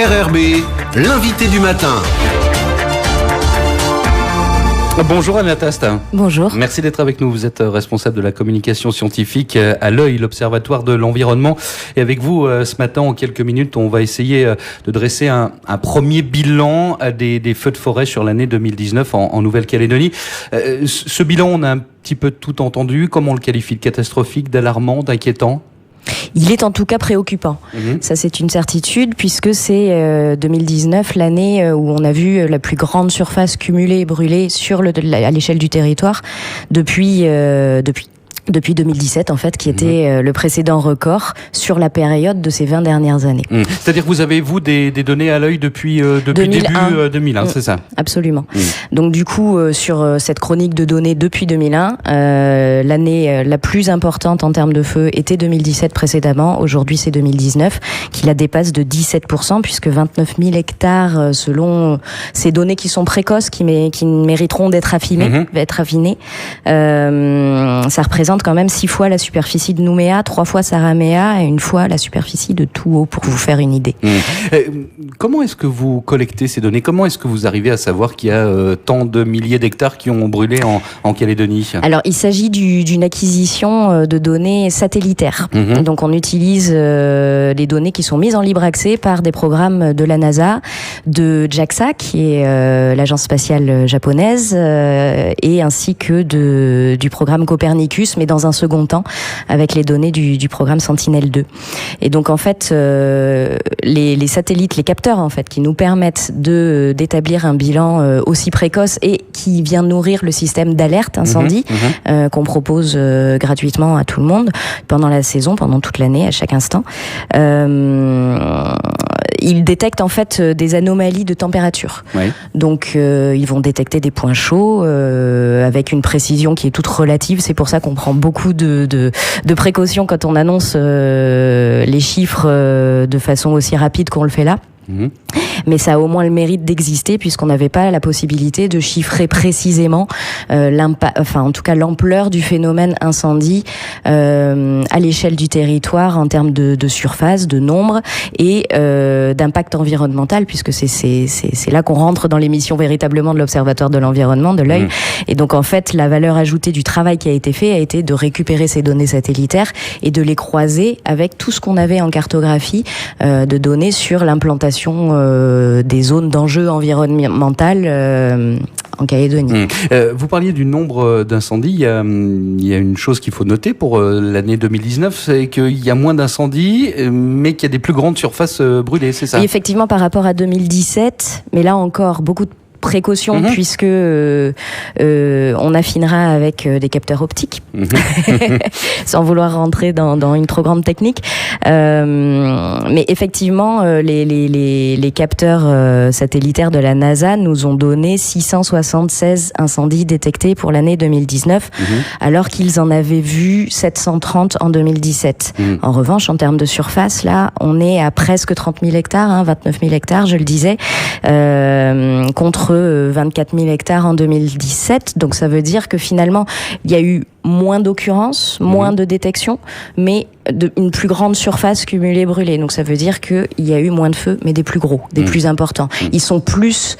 RRB, l'invité du matin. Bonjour Anna Tast. Bonjour. Merci d'être avec nous. Vous êtes responsable de la communication scientifique à l'œil, l'Observatoire de l'environnement. Et avec vous, ce matin, en quelques minutes, on va essayer de dresser un premier bilan des feux de forêt sur l'année 2019 en Nouvelle-Calédonie. Ce bilan, on a un petit peu tout entendu. Comment on le qualifie? De catastrophique, d'alarmant, d'inquiétant? Il est en tout cas préoccupant. Ça, c'est une certitude, puisque c'est 2019, l'année où on a vu la plus grande surface cumulée brûlée à l'échelle du territoire depuis 2017, en fait, qui était le précédent record sur la période de ces 20 dernières années. C'est-à-dire que vous avez, vous, des données à l'œil depuis 2001. début 2001, c'est ça? Absolument. Donc du coup, sur cette chronique de données depuis 2001, l'année la plus importante en termes de feu était 2017 précédemment. Aujourd'hui, c'est 2019, qui la dépasse de 17%, puisque 29 000 hectares, selon ces données qui sont précoces, qui mériteront d'être affinées, ça représente quand même 6 fois la superficie de Nouméa, 3 fois Saramea et 1 fois la superficie de Touo, pour vous faire une idée. Comment est-ce que vous collectez ces données? Comment est-ce que vous arrivez à savoir qu'il y a tant de milliers d'hectares qui ont brûlé en Calédonie? Alors, il s'agit d'une acquisition de données satellitaires. Donc, on utilise les données qui sont mises en libre accès par des programmes de la NASA, de JAXA, qui est l'agence spatiale japonaise, et ainsi que du programme Copernicus, mais dans un second temps, avec les données du programme Sentinel-2. Et donc, en fait, les satellites, les capteurs, en fait, qui nous permettent d'établir un bilan aussi précoce et qui vient nourrir le système d'alerte incendie qu'on propose gratuitement à tout le monde pendant la saison, pendant toute l'année, à chaque instant. Ils détectent en fait des anomalies de température. Oui. Donc ils vont détecter des points chauds avec une précision qui est toute relative. C'est pour ça qu'on prend beaucoup de précautions quand on annonce les chiffres de façon aussi rapide qu'on le fait là. Mais ça a au moins le mérite d'exister, puisqu'on n'avait pas la possibilité de chiffrer précisément en tout cas l'ampleur du phénomène incendie à l'échelle du territoire en termes de surface, de nombre et d'impact environnemental, puisque c'est là qu'on rentre dans les missions véritablement de l'Observatoire de l'environnement, de l'œil. Et donc en fait, la valeur ajoutée du travail qui a été fait a été de récupérer ces données satellitaires et de les croiser avec tout ce qu'on avait en cartographie de données sur l'implantation des zones d'enjeu environnemental en Calédonie. Vous parliez du nombre d'incendies. Il y a une chose qu'il faut noter pour l'année 2019, c'est qu'il y a moins d'incendies, mais qu'il y a des plus grandes surfaces brûlées, c'est ça? Oui, effectivement, par rapport à 2017, mais là encore, beaucoup de précautions, puisque on affinera avec des capteurs optiques, sans vouloir rentrer dans une trop grande technique. Mais effectivement, les capteurs satellitaires de la NASA nous ont donné 676 incendies détectés pour l'année 2019, alors qu'ils en avaient vu 730 en 2017. En revanche, en termes de surface, là, on est à presque 30 000 hectares, 29 000 hectares, je le disais, contre 24 000 hectares en 2017. Donc ça veut dire que finalement, il y a eu moins d'occurrences, moins de détections, mais une plus grande surface cumulée brûlée. Donc ça veut dire qu'il y a eu moins de feux, mais des plus gros, des plus importants. Ils sont plus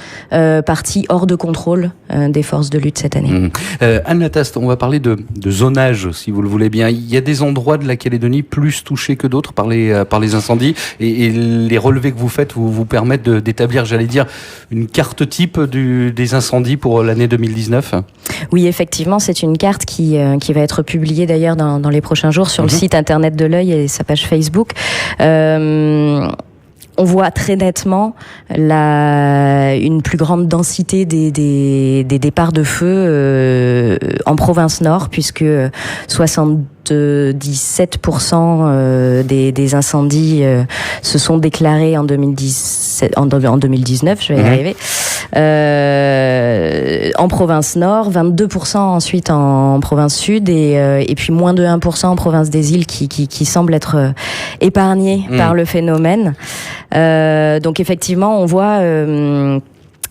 partis hors de contrôle des forces de lutte cette année. Anna Tast, on va parler de zonage, si vous le voulez bien. Il y a des endroits de la Calédonie plus touchés que d'autres par les incendies, et les relevés que vous faites vous permettent d'établir, j'allais dire, une carte type des incendies pour l'année 2019. Oui, effectivement, c'est une carte qui va être publiée d'ailleurs dans les prochains jours sur le site internet de l'œil et sa page Facebook. On voit très nettement une plus grande densité des départs de feu en province nord, puisque 77% des incendies se sont déclarés en 2019, je vais y arriver. En province nord, 22% ensuite en province sud et puis moins de 1% en province des îles qui semble être épargnée par le phénomène. Donc effectivement, on voit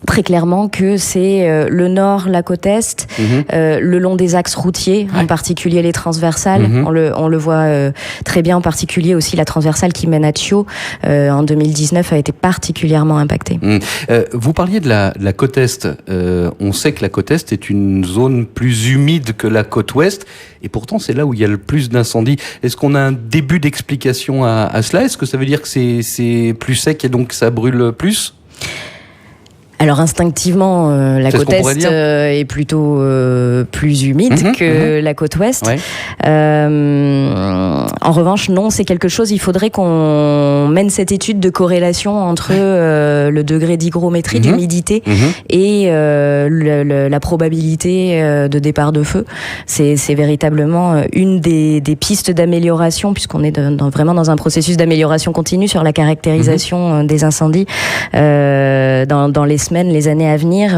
très clairement que c'est le nord, la côte est, le long des axes routiers, en particulier les transversales. On le voit très bien, en particulier aussi la transversale qui mène à Thio, en 2019 a été particulièrement impactée. Vous parliez de la côte est. On sait que la côte est est une zone plus humide que la côte ouest, et pourtant c'est là où il y a le plus d'incendies. Est-ce qu'on a un début d'explication à cela? Est-ce que ça veut dire que c'est plus sec et donc ça brûle plus? Alors instinctivement, la côte est est plutôt plus humide que la côte ouest. Ouais. En revanche, non, c'est quelque chose. Il faudrait qu'on mène cette étude de corrélation entre le degré d'hygrométrie, d'humidité et la probabilité de départ de feu. C'est véritablement une des pistes d'amélioration, puisqu'on est vraiment dans un processus d'amélioration continue sur la caractérisation des incendies dans les semaines, les années à venir.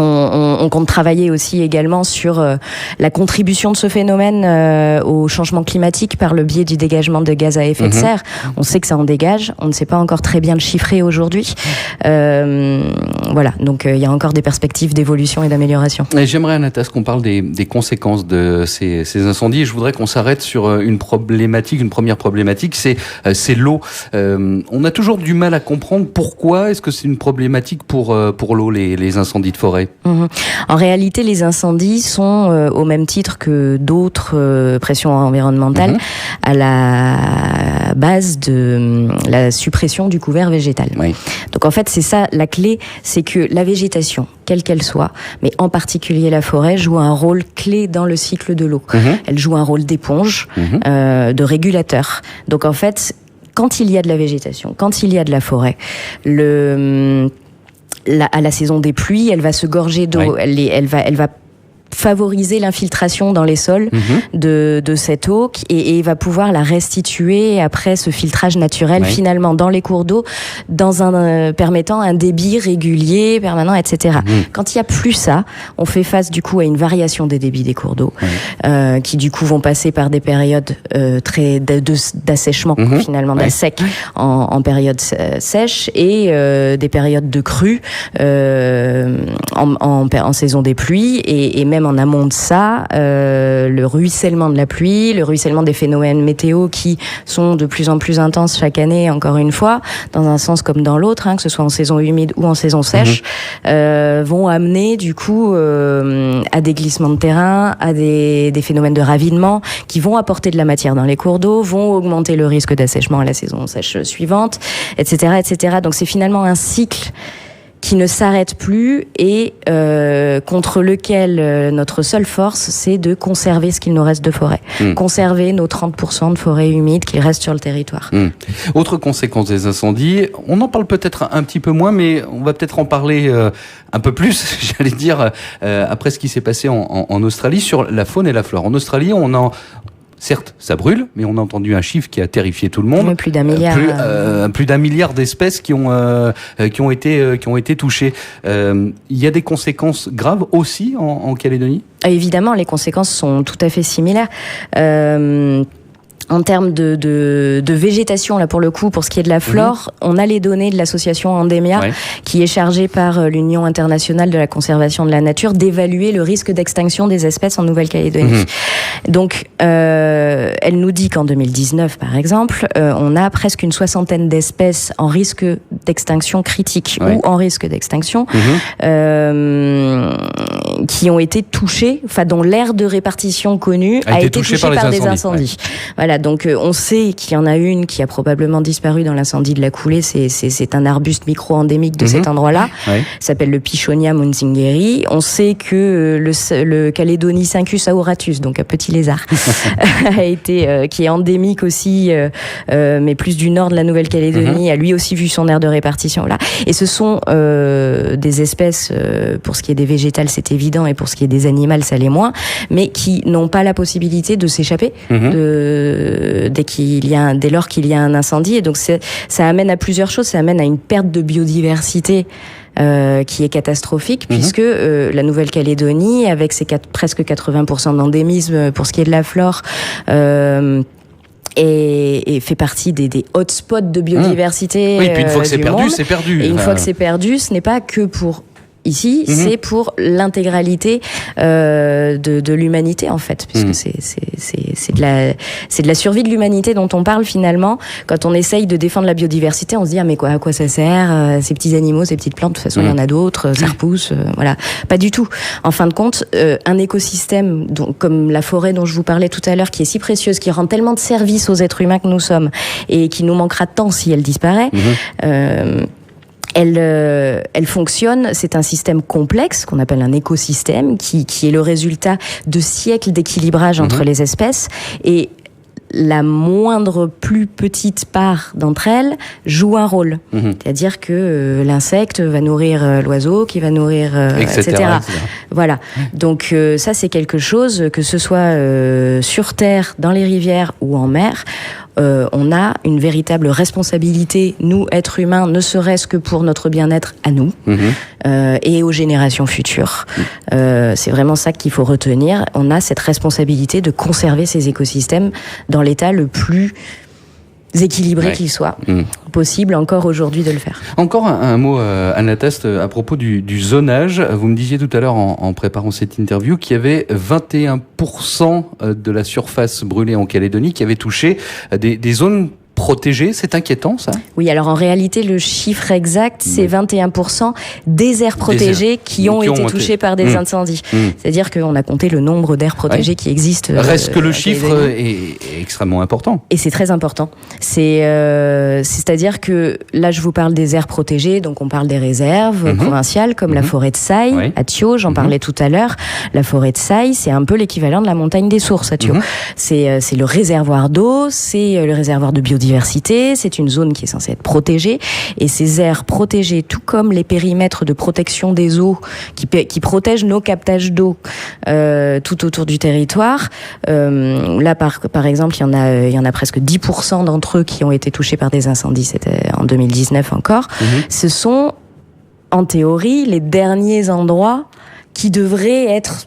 On compte travailler aussi également sur la contribution de ce phénomène au changement climatique par le biais du dégagement de gaz à effet de serre. On sait que ça en dégage, on ne sait pas encore très bien le chiffrer aujourd'hui. Voilà, donc il y a encore des perspectives d'évolution et d'amélioration. J'aimerais, Anatas, qu'on parle des conséquences de ces incendies. Je voudrais qu'on s'arrête sur une première problématique, c'est l'eau. On a toujours du mal à comprendre pourquoi est-ce que c'est une problématique pour l'eau, les incendies de forêt. En réalité, les incendies sont, au même titre que d'autres pressions environnementales, à la base de la suppression du couvert végétal. Oui. Donc en fait, c'est ça la clé, c'est que la végétation, quelle qu'elle soit, mais en particulier la forêt, joue un rôle clé dans le cycle de l'eau. Elle joue un rôle d'éponge, de régulateur. Donc en fait, quand il y a de la végétation, quand il y a de la forêt, à la saison des pluies, elle va se gorger d'eau, elle va favoriser l'infiltration dans les sols de cette eau et va pouvoir la restituer après ce filtrage naturel finalement dans les cours d'eau, permettant un débit régulier, permanent, etc. Quand il y a plus ça, on fait face du coup à une variation des débits des cours d'eau qui du coup vont passer par des périodes d'assèchement finalement, d'assec en période sèche et des périodes de crue en saison des pluies et même en amont de ça, le ruissellement de la pluie, le ruissellement des phénomènes météo qui sont de plus en plus intenses chaque année, encore une fois, dans un sens comme dans l'autre, que ce soit en saison humide ou en saison sèche, vont amener du coup à des glissements de terrain, à des phénomènes de ravinement qui vont apporter de la matière dans les cours d'eau, vont augmenter le risque d'assèchement à la saison sèche suivante, etc., etc. Donc c'est finalement un cycle qui ne s'arrête plus et contre lequel notre seule force, c'est de conserver ce qu'il nous reste de forêt. Conserver nos 30% de forêt humide qui restent sur le territoire. Autre conséquence des incendies, on en parle peut-être un petit peu moins, mais on va peut-être en parler un peu plus, j'allais dire, après ce qui s'est passé en Australie, sur la faune et la flore. En Australie, certes, ça brûle, mais on a entendu un chiffre qui a terrifié tout le monde. Plus d'un milliard. Plus d'un milliard d'espèces qui ont été touchées. Il y a des conséquences graves aussi en Calédonie ? Évidemment, les conséquences sont tout à fait similaires. En termes de végétation, là pour le coup, pour ce qui est de la flore, on a les données de l'association Endemia, qui est chargée par l'Union internationale de la conservation de la nature d'évaluer le risque d'extinction des espèces en Nouvelle-Calédonie. Donc, elle nous dit qu'en 2019, par exemple, on a presque une soixantaine d'espèces en risque d'extinction critique ou en risque d'extinction, qui ont été touchées, enfin dont l'aire de répartition connue a été touchée par des incendies. Voilà, donc on sait qu'il y en a une qui a probablement disparu dans l'incendie de la Coulée. C'est un arbuste micro-endémique de cet endroit-là. S'appelle le Pichonia munzingeri. On sait que le Calédonicynchus auratus, donc un petit lézard, qui est endémique aussi, mais plus du nord de la Nouvelle-Calédonie, a lui aussi vu son aire de répartition là. Et ce sont des espèces, pour ce qui est des végétales, c'est évident, et pour ce qui est des animales, ça l'est moins, mais qui n'ont pas la possibilité de s'échapper dès lors qu'il y a un incendie. Et donc ça amène à plusieurs choses. Ça amène à une perte de biodiversité qui est catastrophique, puisque la Nouvelle-Calédonie, avec ses presque 80% d'endémisme pour ce qui est de la flore, et fait partie des hotspots de biodiversité. Oui, et puis une fois que c'est perdu, monde. c'est perdu. Et une fois que c'est perdu, ce n'est pas que pour ici, c'est pour l'intégralité de l'humanité en fait, puisque c'est de la survie de l'humanité dont on parle finalement. Quand on essaye de défendre la biodiversité, on se dit ah mais quoi, à quoi ça sert ces petits animaux, ces petites plantes, de toute façon il y en a d'autres, ça repousse, voilà. Pas du tout. En fin de compte, un écosystème comme la forêt dont je vous parlais tout à l'heure, qui est si précieuse, qui rend tellement de services aux êtres humains que nous sommes et qui nous manquera tant si elle disparaît. Elle fonctionne, c'est un système complexe qu'on appelle un écosystème qui est le résultat de siècles d'équilibrage entre les espèces, et la moindre plus petite part d'entre elles joue un rôle. C'est-à-dire que l'insecte va nourrir l'oiseau, qui va nourrir, etc. Voilà. Donc ça, c'est quelque chose, que ce soit sur Terre, dans les rivières ou en mer, on a une véritable responsabilité, nous, êtres humains, ne serait-ce que pour notre bien-être à nous et aux générations futures. C'est vraiment ça qu'il faut retenir. On a cette responsabilité de conserver ces écosystèmes dans l'état le plus équilibré qu'il soit possible encore aujourd'hui de le faire. Encore un mot, Anna Tast, à propos du zonage. Vous me disiez tout à l'heure en préparant cette interview qu'il y avait 21% de la surface brûlée en Calédonie qui avait touché des zones protégées. C'est inquiétant, ça? Oui, alors en réalité, le chiffre exact, c'est 21% des aires protégées qui ont été touchées par des incendies. C'est-à-dire qu'on a compté le nombre d'aires protégées qui existent. Reste que le chiffre est extrêmement important. Et c'est très important. C'est-à-dire que là, je vous parle des aires protégées, donc on parle des réserves provinciales, comme la forêt de Saï, à Thio, j'en parlais tout à l'heure. La forêt de Saï, c'est un peu l'équivalent de la montagne des Sources à Thio. C'est le réservoir d'eau, c'est le réservoir de biodiversité, c'est une zone qui est censée être protégée, et ces aires protégées, tout comme les périmètres de protection des eaux qui protègent nos captages d'eau tout autour du territoire, là par exemple il y en a presque 10% d'entre eux qui ont été touchés par des incendies, c'était en 2019 encore. Ce sont en théorie les derniers endroits qui devraient être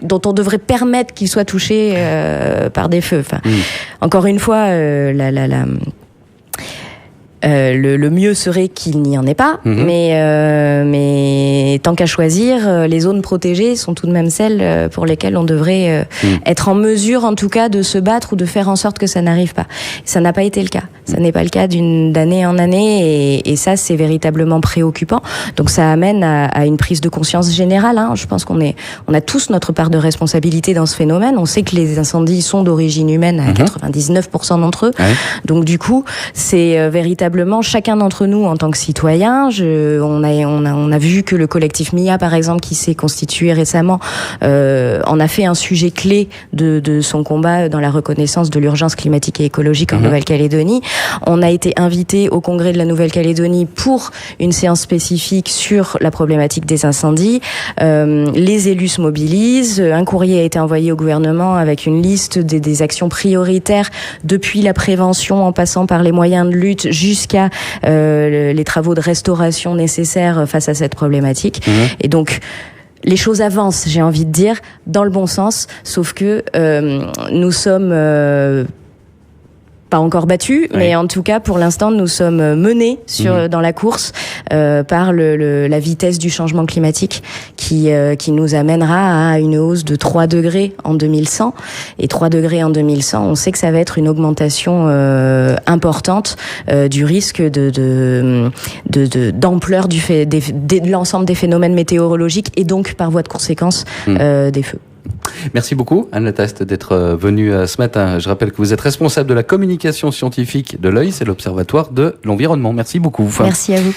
dont on devrait permettre qu'ils soient touchés par des feux. Enfin, encore une fois, le mieux serait qu'il n'y en ait pas, mais tant qu'à choisir, les zones protégées sont tout de même celles pour lesquelles on devrait être en mesure, en tout cas, de se battre ou de faire en sorte que ça n'arrive pas. Ça n'a pas été le cas. Ça n'est pas le cas d'année en année, et ça, c'est véritablement préoccupant. Donc ça amène à une prise de conscience générale. Je pense qu'on a tous notre part de responsabilité dans ce phénomène. On sait que les incendies sont d'origine humaine à 99% d'entre eux. Donc du coup, c'est véritablement chacun d'entre nous en tant que citoyen. On a vu que le collectif MIA, par exemple, qui s'est constitué récemment, en a fait un sujet clé de son combat dans la reconnaissance de l'urgence climatique et écologique en Nouvelle-Calédonie. On a été invité au Congrès de la Nouvelle-Calédonie pour une séance spécifique sur la problématique des incendies. Les élus se mobilisent. Un courrier a été envoyé au gouvernement avec une liste des actions prioritaires, depuis la prévention en passant par les moyens de lutte jusqu'à les travaux de restauration nécessaires face à cette problématique. Et donc, les choses avancent, j'ai envie de dire, dans le bon sens, sauf que nous sommes pas encore battus, mais en tout cas, pour l'instant, nous sommes menés dans la course par la vitesse du changement climatique qui nous amènera à une hausse de 3 degrés en 2100. Et 3 degrés en 2100, on sait que ça va être une augmentation importante du risque d'ampleur de l'ensemble des phénomènes météorologiques, et donc, par voie de conséquence, des feux. Merci beaucoup, Anna Tast, d'être venue ce matin. Je rappelle que vous êtes responsable de la communication scientifique de l'œil, c'est l'Observatoire de l'environnement. Merci beaucoup. Merci à vous.